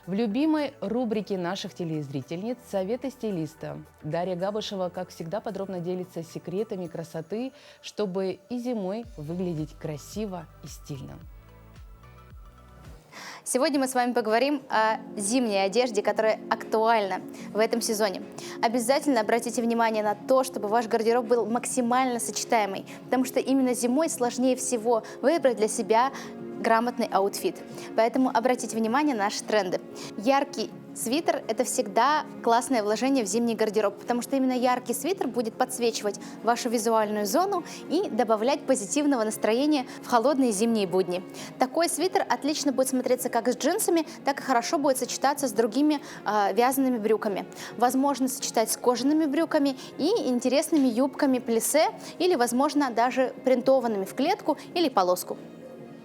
Speaker 1: В любимой рубрике наших телезрительниц «Советы стилиста» Дарья Габышева, как всегда, подробно делится секретами красоты, чтобы и зимой выглядеть красиво и стильно.
Speaker 20: Сегодня мы с вами поговорим о зимней одежде, которая актуальна в этом сезоне. Обязательно обратите внимание на то, чтобы ваш гардероб был максимально сочетаемый, потому что именно зимой сложнее всего выбрать для себя грамотный аутфит. Поэтому обратите внимание на наши тренды. Яркий свитер – это всегда классное вложение в зимний гардероб, потому что именно яркий свитер будет подсвечивать вашу визуальную зону и добавлять позитивного настроения в холодные зимние будни. Такой свитер отлично будет смотреться как с джинсами, так и хорошо будет сочетаться с другими вязаными брюками. Возможно сочетать с кожаными брюками и интересными юбками плиссе или, возможно, даже принтованными в клетку или полоску.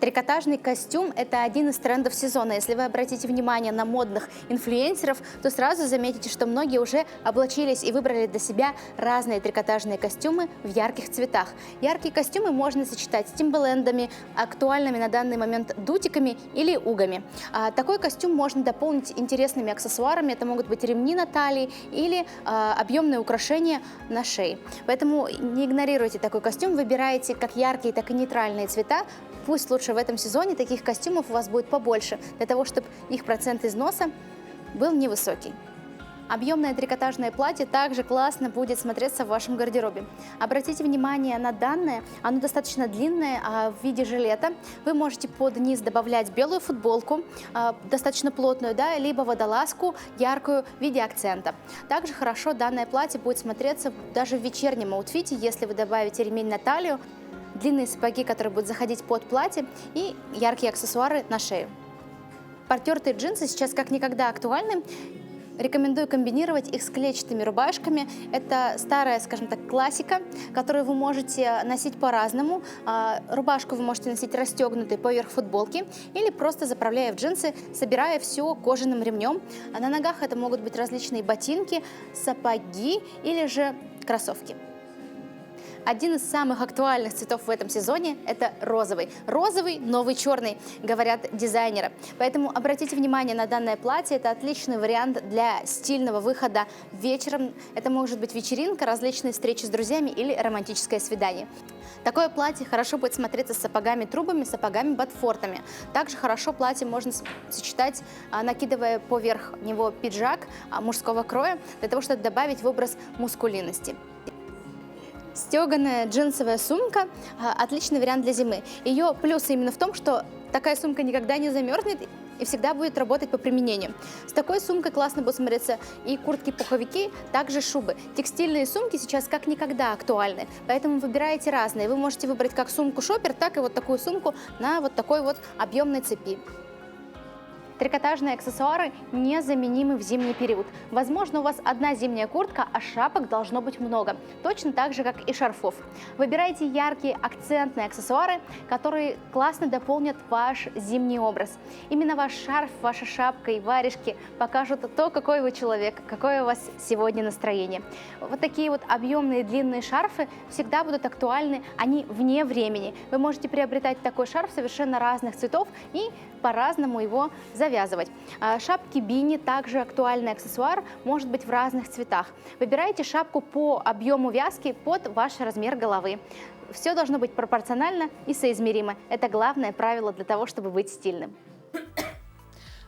Speaker 20: Трикотажный костюм – это один из трендов сезона. Если вы обратите внимание на модных инфлюенсеров, то сразу заметите, что многие уже облачились и выбрали для себя разные трикотажные костюмы в ярких цветах. Яркие костюмы можно сочетать с тимбалендами, актуальными на данный момент дутиками или угами. Такой костюм можно дополнить интересными аксессуарами. Это могут быть ремни на талии или объемные украшения на шее. Поэтому не игнорируйте такой костюм, выбирайте как яркие, так и нейтральные цвета. Пусть лучше в этом сезоне таких костюмов у вас будет побольше, для того, чтобы их процент износа был невысокий. Объемное трикотажное платье также классно будет смотреться в вашем гардеробе. Обратите внимание на данное, оно достаточно длинное, в виде жилета. Вы можете под низ добавлять белую футболку, достаточно плотную, либо водолазку яркую в виде акцента. Также хорошо данное платье будет смотреться даже в вечернем аутфите, если вы добавите ремень на талию, длинные сапоги, которые будут заходить под платье, и яркие аксессуары на шею. Потертые джинсы сейчас как никогда актуальны. Рекомендую комбинировать их с клетчатыми рубашками. Это старая, скажем так, классика, которую вы можете носить по-разному. Рубашку вы можете носить расстегнутой поверх футболки или просто заправляя в джинсы, собирая все кожаным ремнем. А на ногах это могут быть различные ботинки, сапоги или же кроссовки. Один из самых актуальных цветов в этом сезоне – это розовый. Розовый – новый черный, говорят дизайнеры. Поэтому обратите внимание на данное платье. Это отличный вариант для стильного выхода вечером. Это может быть вечеринка, различные встречи с друзьями или романтическое свидание. Такое платье хорошо будет смотреться с сапогами-трубами, сапогами-ботфортами. Также хорошо платье можно сочетать, накидывая поверх него пиджак мужского кроя, для того, чтобы добавить в образ мускулинности. Стеганая джинсовая сумка – отличный вариант для зимы. Ее плюс именно в том, что такая сумка никогда не замерзнет и всегда будет работать по применению. С такой сумкой классно будут смотреться и куртки-пуховики, также шубы. Текстильные сумки сейчас как никогда актуальны, поэтому выбирайте разные. Вы можете выбрать как сумку-шопер, так и вот такую сумку на вот такой вот объемной цепи. Трикотажные аксессуары незаменимы в зимний период. Возможно, у вас одна зимняя куртка, а шапок должно быть много. Точно так же, как и шарфов. Выбирайте яркие акцентные аксессуары, которые классно дополнят ваш зимний образ. Именно ваш шарф, ваша шапка и варежки покажут то, какой вы человек, какое у вас сегодня настроение. Вот такие вот объемные длинные шарфы всегда будут актуальны, они вне времени. Вы можете приобретать такой шарф совершенно разных цветов и по-разному его завязывать. Шапки бини также актуальный аксессуар, может быть в разных цветах. Выбирайте шапку по объему вязки под ваш размер головы. Все должно быть пропорционально и соизмеримо. Это главное правило для того, чтобы быть стильным.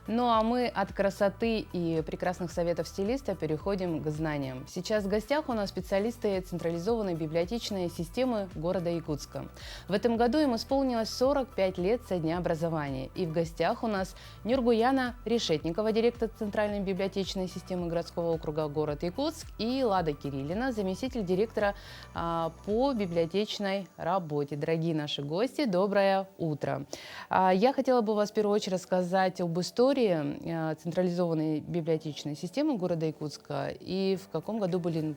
Speaker 1: Ну а мы от красоты и прекрасных советов стилиста переходим к знаниям. Сейчас в гостях у нас специалисты централизованной библиотечной системы города Якутска. В этом году им исполнилось 45 лет со дня образования. И в гостях у нас Нюргуяна Решетникова, директор Центральной библиотечной системы городского округа город Якутск, и Лада Кириллина, заместитель директора по библиотечной работе. Дорогие наши гости, доброе утро. Я хотела бы вас в первую очередь рассказать об истории централизованной библиотечной системы города Якутска и в каком году были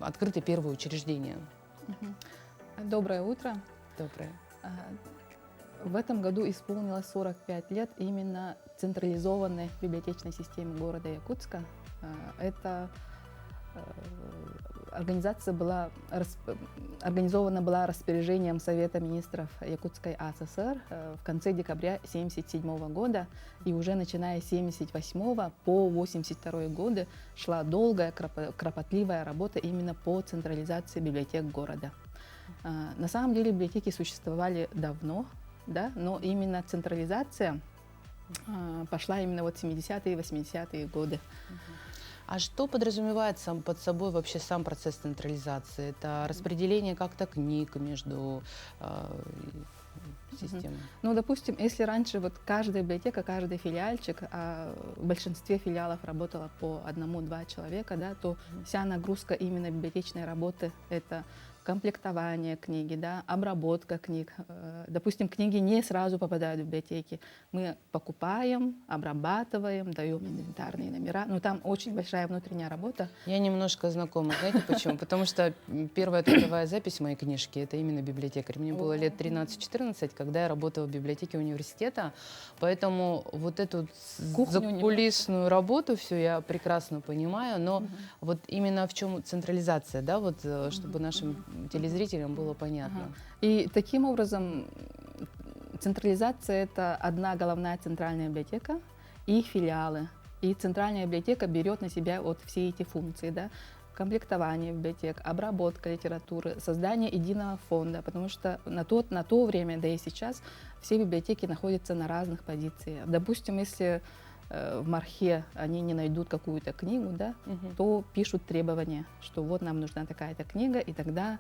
Speaker 1: открыты первые учреждения.
Speaker 21: Доброе утро.
Speaker 1: Доброе.
Speaker 21: В этом году исполнилось 45 лет именно централизованной библиотечной системе города Якутска. Эта организация была организована распоряжением Совета министров Якутской АССР в конце декабря 1977 года, и уже начиная с 1978 по 1982 годы шла долгая, кропотливая работа именно по централизации библиотек города. На самом деле библиотеки существовали давно, да, но именно централизация пошла именно вот 70-е и 80-е годы.
Speaker 1: А что подразумевает под собой вообще сам процесс централизации? Это распределение как-то книг между системами?
Speaker 21: Ну, допустим, если раньше вот каждая библиотека, каждый филиальчик, в большинстве филиалов работало по 1-2 человека, да, то вся нагрузка именно библиотечной работы — это комплектование книги, да, обработка книг. Допустим, книги не сразу попадают в библиотеки. Мы покупаем, обрабатываем, даем инвентарные номера. Но там очень большая внутренняя работа.
Speaker 1: Я немножко знакома. Знаете почему? Потому что первая трудовая запись моей книжки — это именно библиотекарь. Мне было лет 13-14, когда я работала в библиотеке университета. Поэтому вот эту закулисную работу всю я прекрасно понимаю. Но вот именно в чем централизация, да, вот чтобы нашим телезрителям было понятно.
Speaker 21: И таким образом централизация — это одна головная центральная библиотека и их филиалы. И центральная библиотека берет на себя вот все эти функции, да, комплектование библиотек, обработка литературы, создание единого фонда, потому что на то время, да и сейчас, все библиотеки находятся на разных позициях. Допустим, если в Мархе они не найдут какую-то книгу, да, то пишут требования, что вот нам нужна такая-то книга, и тогда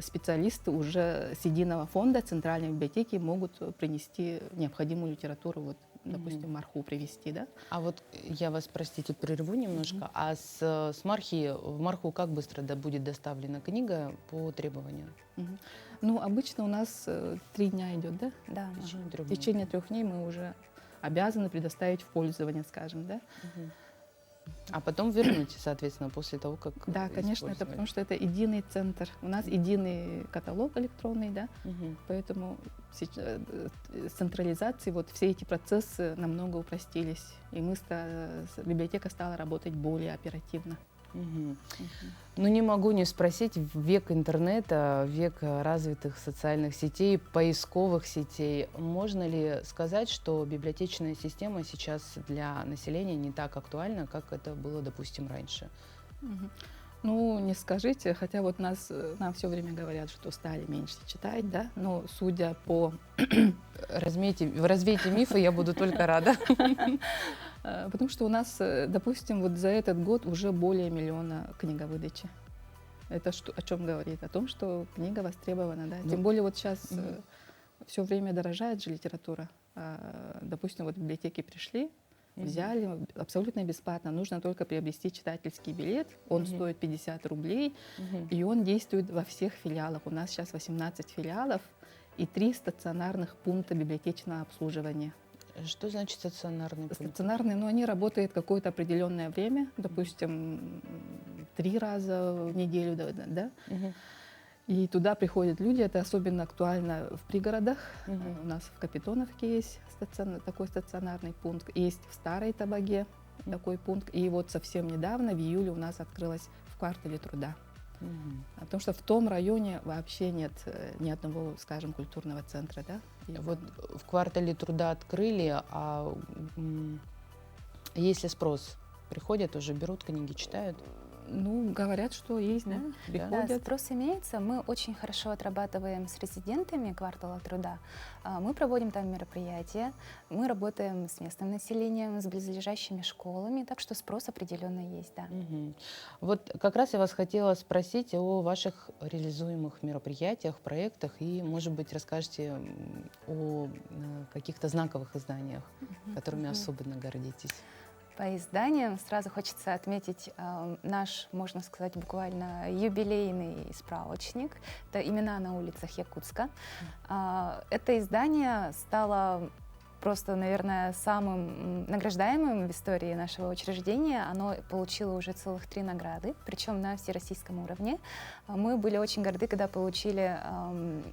Speaker 21: специалисты уже с единого фонда центральной библиотеки могут принести необходимую литературу, вот, допустим, в Марху привезти, да.
Speaker 1: А вот я вас, простите, прерву немножко. А с Мархи в Марху как быстро будет доставлена книга по требованию?
Speaker 21: Ну, обычно у нас 3 дня идет, да?
Speaker 1: Да.
Speaker 21: В течение 3 дней мы уже обязаны предоставить в пользование, скажем, да.
Speaker 1: А потом вернуть, соответственно, после того, как...
Speaker 21: Да, конечно, это потому что это единый центр. У нас единый каталог электронный, да, поэтому с централизацией вот все эти процессы намного упростились, и библиотека стала работать более оперативно.
Speaker 1: Ну, не могу не спросить, в век интернета, век развитых социальных сетей, поисковых сетей, можно ли сказать, что библиотечная система сейчас для населения не так актуальна, как это было, допустим, раньше?
Speaker 21: Ну, не скажите, хотя вот нам все время говорят, что стали меньше читать, да, но судя по...
Speaker 1: Развейте мифы, я буду только рада.
Speaker 21: Потому что у нас, допустим, вот за этот год уже более 1 миллиона книговыдачи. Это о чем говорит? О том, что книга востребована, да. Тем более вот сейчас все время дорожает же литература. Допустим, вот в библиотеки пришли, взяли абсолютно бесплатно. Нужно только приобрести читательский билет. Он стоит 50 рублей, и он действует во всех филиалах. У нас сейчас 18 филиалов и 3 стационарных пункта библиотечного обслуживания.
Speaker 1: Что значит стационарный пункт?
Speaker 21: Стационарные, ну, они работают какое-то определенное время, допустим, 3 раза в неделю, да? И туда приходят люди, это особенно актуально в пригородах. У нас в Капитоновке есть такой стационарный пункт, есть в Старой Табаге такой пункт, и вот совсем недавно, в июле, у нас открылось в Квартале Труда. Потому что в том районе вообще нет ни одного, скажем, культурного центра, да?
Speaker 1: Вот в Квартале Труда открыли, а есть ли спрос? Приходят уже, берут книги, читают?
Speaker 21: Ну, говорят, что есть, да? Приходят.
Speaker 3: Да, спрос имеется. Мы очень хорошо отрабатываем с резидентами Квартала Труда. Мы проводим там мероприятия, мы работаем с местным населением, с близлежащими школами, так что спрос определенно есть, да.
Speaker 1: Вот как раз я вас хотела спросить о ваших реализуемых мероприятиях, проектах, и, может быть, расскажете о каких-то знаковых изданиях, которыми особенно гордитесь.
Speaker 3: По изданиям сразу хочется отметить наш, можно сказать, буквально юбилейный справочник. Это «Имена на улицах Якутска». Это издание стало просто, наверное, самым награждаемым в истории нашего учреждения. Оно получило уже целых 3 награды, причем на всероссийском уровне. Мы были очень горды, когда получили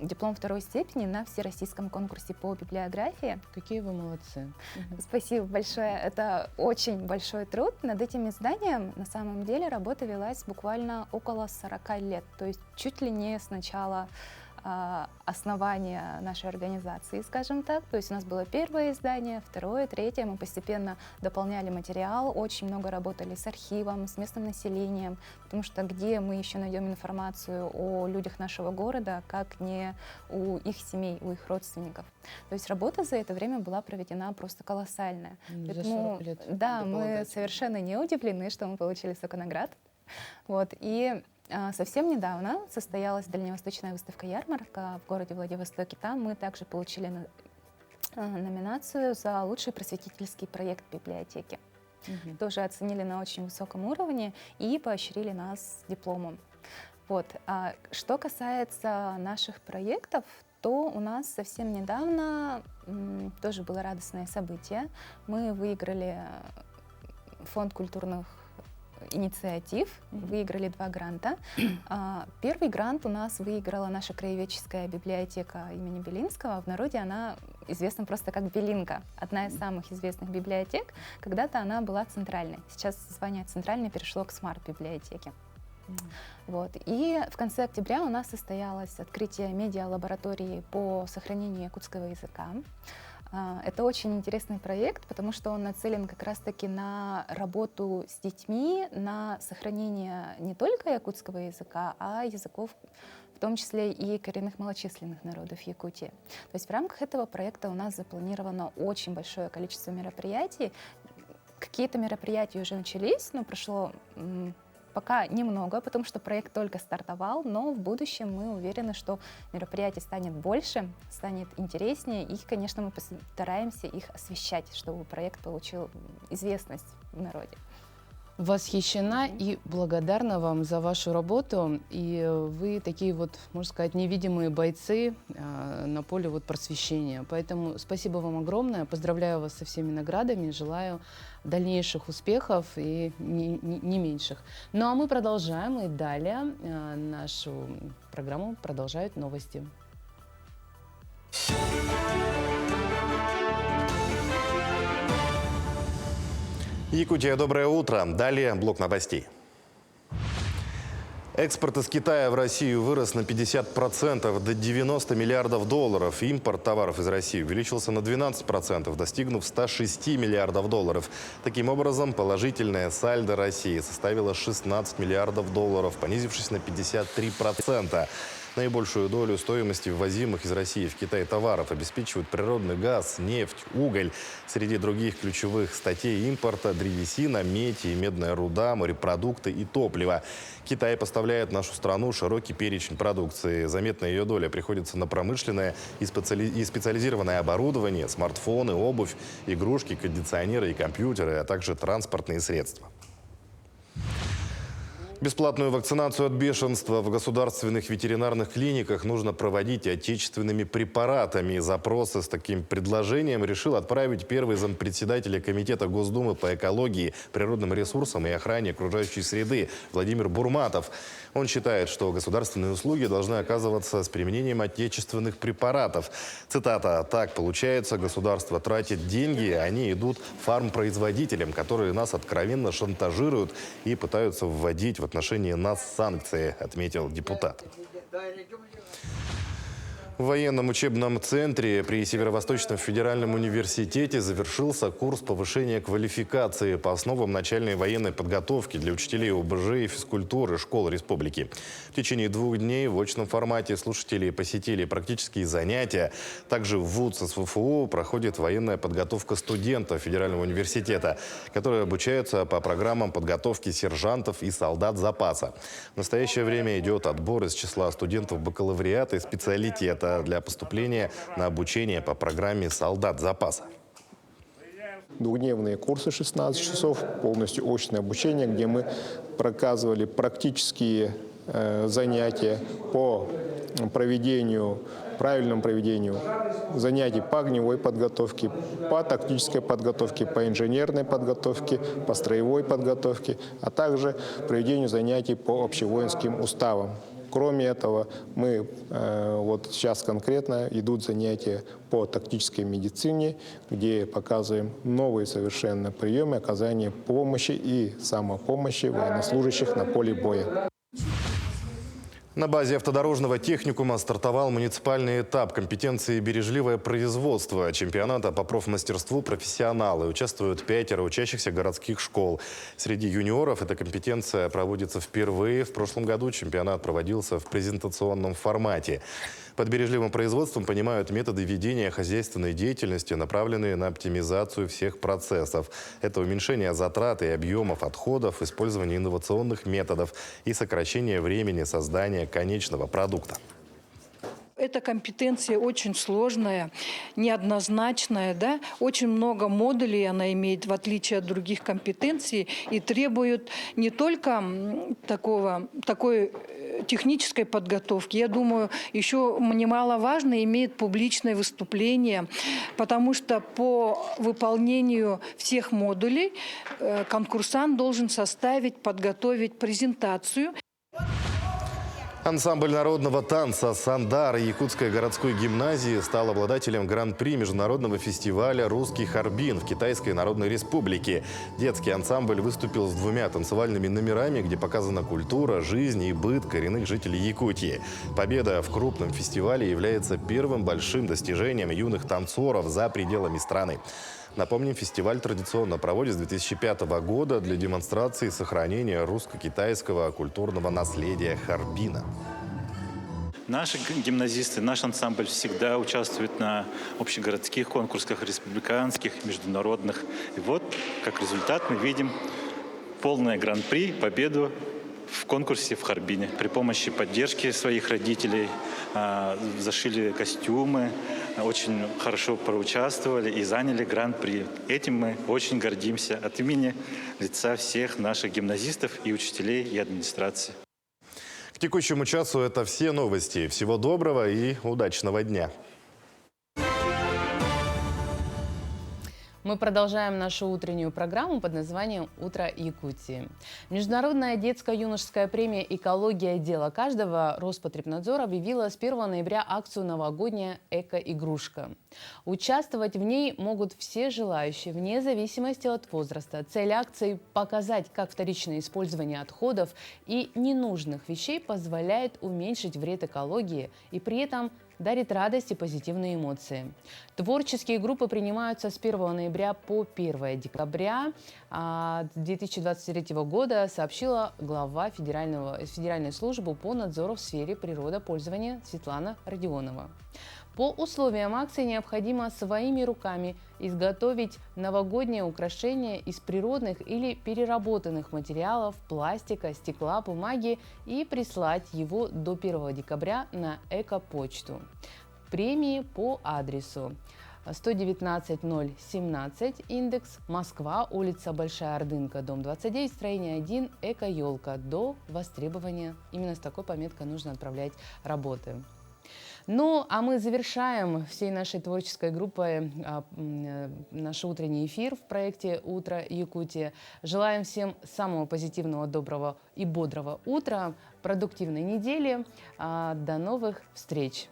Speaker 3: диплом 2-й степени на всероссийском конкурсе по библиографии.
Speaker 1: Какие вы молодцы.
Speaker 3: Спасибо большое. Это очень большой труд. Над этим изданием на самом деле работа велась буквально около 40 лет, то есть чуть ли не с начала основания нашей организации, скажем так. То есть у нас было 1-е издание, 2-е, 3-е. Мы постепенно дополняли материал, очень много работали с архивом, с местным населением, потому что где мы еще найдем информацию о людях нашего города, как не у их семей, у их родственников. То есть работа за это время была проведена просто колоссальная.
Speaker 1: За 40 лет.
Speaker 3: Да, мы совершенно не удивлены, что мы получили столько наград. Вот. И совсем недавно состоялась дальневосточная выставка-ярмарка в городе Владивостоке. Там мы также получили номинацию за лучший просветительский проект библиотеки. Тоже оценили на очень высоком уровне и поощрили нас дипломом. Вот. Что касается наших проектов, то у нас совсем недавно тоже было радостное событие. Мы выиграли фонд культурных инициатив, выиграли 2 гранта. 1-й грант у нас выиграла наша краеведческая библиотека имени Белинского. В народе она известна просто как Белинка. Одна из самых известных библиотек. Когда-то она была центральной. Сейчас звание центральной перешло к смарт-библиотеке. Вот. И в конце октября у нас состоялось открытие медиа-лаборатории по сохранению якутского языка. Это очень интересный проект, потому что он нацелен как раз-таки на работу с детьми, на сохранение не только якутского языка, а языков, в том числе и коренных малочисленных народов Якутии. То есть в рамках этого проекта у нас запланировано очень большое количество мероприятий. Какие-то мероприятия уже начались, но прошло пока немного, потому что проект только стартовал, но в будущем мы уверены, что мероприятий станет больше, станет интереснее, и, конечно, мы постараемся их освещать, чтобы проект получил известность в народе.
Speaker 1: восхищена и благодарна вам за вашу работу. И вы такие вот, можно сказать, невидимые бойцы на поле вот просвещения. Поэтому спасибо вам огромное. Поздравляю вас со всеми наградами. Желаю дальнейших успехов и не меньших. Ну а мы продолжаем. И далее нашу программу продолжают новости.
Speaker 2: Якутия, доброе утро. Далее блок новостей. Экспорт из Китая в Россию вырос на 50% до 90 миллиардов долларов. Импорт товаров из России увеличился на 12%, достигнув 106 миллиардов долларов. Таким образом, положительное сальдо России составило 16 миллиардов долларов, понизившись на 53%. Наибольшую долю стоимости ввозимых из России в Китай товаров обеспечивают природный газ, нефть, уголь. Среди других ключевых статей импорта – древесина, медь и медная руда, морепродукты и топливо. Китай поставляет в нашу страну широкий перечень продукции. Заметная ее доля приходится на промышленное и специализированное оборудование, смартфоны, обувь, игрушки, кондиционеры и компьютеры, а также транспортные средства. Бесплатную вакцинацию от бешенства в государственных ветеринарных клиниках нужно проводить отечественными препаратами. Запросы с таким предложением решил отправить первый зампредседателя Комитета Госдумы по экологии, природным ресурсам и охране окружающей среды Владимир Бурматов. Он считает, что государственные услуги должны оказываться с применением отечественных препаратов. Цитата: «Так получается, государство тратит деньги, они идут фармпроизводителям, которые нас откровенно шантажируют и пытаются вводить в отношении нас санкции», отметил депутат. В военном учебном центре при Северо-Восточном федеральном университете завершился курс повышения квалификации по основам начальной военной подготовки для учителей ОБЖ и физкультуры школ республики. В течение 2 дней в очном формате слушатели посетили практические занятия. Также в ВУЗ СВФУ проходит военная подготовка студентов федерального университета, которые обучаются по программам подготовки сержантов и солдат запаса. В настоящее время идет отбор из числа студентов бакалавриата и специалитета для поступления на обучение по программе «Солдат запаса».
Speaker 22: 2-дневные курсы 16 часов, полностью очное обучение, где мы показывали практические занятия по правильному проведению занятий по огневой подготовке, по тактической подготовке, по инженерной подготовке, по строевой подготовке, а также проведению занятий по общевоинским уставам. Кроме этого, мы вот сейчас конкретно идут занятия по тактической медицине, где показываем новые совершенно приемы оказания помощи и самопомощи военнослужащих на поле боя.
Speaker 2: На базе автодорожного техникума стартовал муниципальный этап компетенции «Бережливое производство» чемпионата по профмастерству «Профессионалы». Участвуют 5 учащихся городских школ. Среди юниоров эта компетенция проводится впервые. В прошлом году чемпионат проводился в презентационном формате. Под бережливым производством понимают методы ведения хозяйственной деятельности, направленные на оптимизацию всех процессов. Это уменьшение затрат и объемов отходов, использование инновационных методов и сокращение времени создания конечного продукта.
Speaker 23: Эта компетенция очень сложная, неоднозначная, да? Очень много модулей она имеет, в отличие от других компетенций, и требует не только такой технической подготовки. Я думаю, еще немаловажно имеет публичное выступление, потому что по выполнению всех модулей конкурсант должен подготовить презентацию.
Speaker 2: Ансамбль народного танца «Сандар» Якутской городской гимназии стал обладателем гран-при международного фестиваля «Русский Харбин» в Китайской Народной Республике. Детский ансамбль выступил с 2 танцевальными номерами, где показана культура, жизнь и быт коренных жителей Якутии. Победа в крупном фестивале является первым большим достижением юных танцоров за пределами страны. Напомним, фестиваль традиционно проводят с 2005 года для демонстрации и сохранения русско-китайского культурного наследия Харбина.
Speaker 24: Наши гимназисты, наш ансамбль всегда участвует на общегородских конкурсах, республиканских, международных. И вот, как результат, мы видим полное гран-при, победу в конкурсе в Харбине. При помощи поддержки своих родителей зашили костюмы, очень хорошо проучаствовали и заняли гран-при. Этим мы очень гордимся от имени лица всех наших гимназистов и учителей и администрации.
Speaker 2: К текущему часу это все новости. Всего доброго и удачного дня.
Speaker 1: Мы продолжаем нашу утреннюю программу под названием «Утро Якутии». Международная детско-юношеская премия «Экология. Дело каждого» Роспотребнадзор объявила с 1 ноября акцию «Новогодняя эко-игрушка». Участвовать в ней могут все желающие, вне зависимости от возраста. Цель акции – показать, как вторичное использование отходов и ненужных вещей позволяет уменьшить вред экологии и при этом дарит радость и позитивные эмоции. Творческие группы принимаются с 1 ноября по 1 декабря 2023 года, сообщила глава Федеральной службы по надзору в сфере природопользования Светлана Родионова. По условиям акции необходимо своими руками изготовить новогоднее украшение из природных или переработанных материалов, пластика, стекла, бумаги и прислать его до 1 декабря на Эко-почту. Премии по адресу 119-017, индекс, Москва, улица Большая Ордынка, дом 29, строение 1, Эко-елка. До востребования. Именно с такой пометкой нужно отправлять работы. Ну, а мы завершаем всей нашей творческой группой наш утренний эфир в проекте «Утро Якутии». Желаем всем самого позитивного, доброго и бодрого утра, продуктивной недели. До новых встреч!